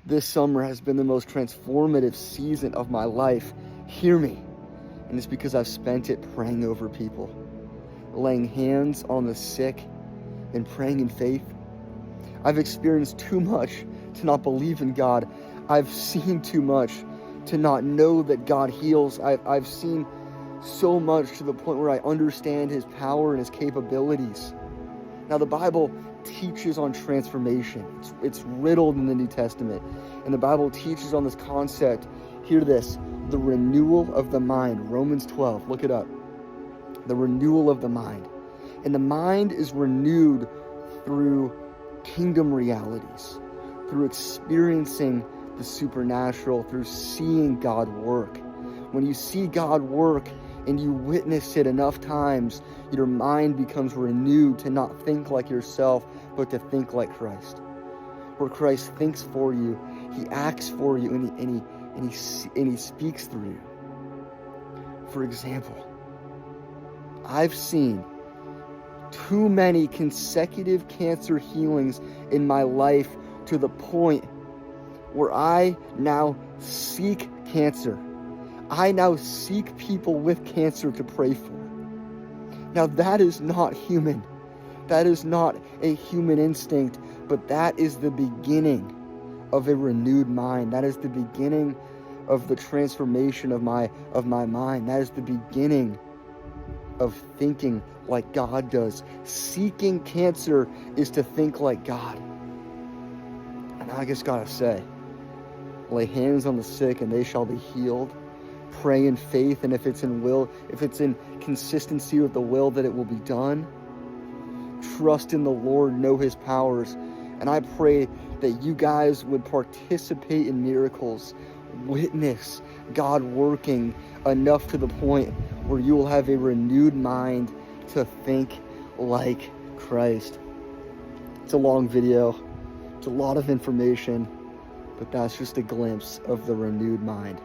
This summer has been the most transformative season of my life. Hear me. And it's because I've spent it praying over people, laying hands on the sick and praying in faith. I've experienced too much to not believe in God. I've seen too much to not know that God heals. I've seen so much to the point where I understand his power and his capabilities. Now, the Bible teaches on transformation. It's riddled in the New Testament. And the Bible teaches on this concept. Hear this, the renewal of the mind. Romans 12, look it up. The renewal of the mind. And the mind is renewed through kingdom realities, through experiencing the supernatural, through seeing God work. When you see God work and you witness it enough times, your mind becomes renewed to not think like yourself, but to think like Christ. Where Christ thinks for you, he acts for you, and he speaks through you. For example, I've seen too many consecutive cancer healings in my life to the point where I now seek cancer. I now seek people with cancer to pray for. Now, that is not human. That is not a human instinct, but that is the beginning of a renewed mind. That is the beginning of the transformation of my mind. That is the beginning of thinking like God does. Seeking cancer is to think like God. And I just gotta say, lay hands on the sick and they shall be healed. Pray in faith, and if it's in consistency with the will, that it will be done. Trust in the Lord, know his powers. And I pray that you guys would participate in miracles, witness God working enough to the point where you will have a renewed mind to think like Christ. It's a long video. It's a lot of information, but that's just a glimpse of the renewed mind.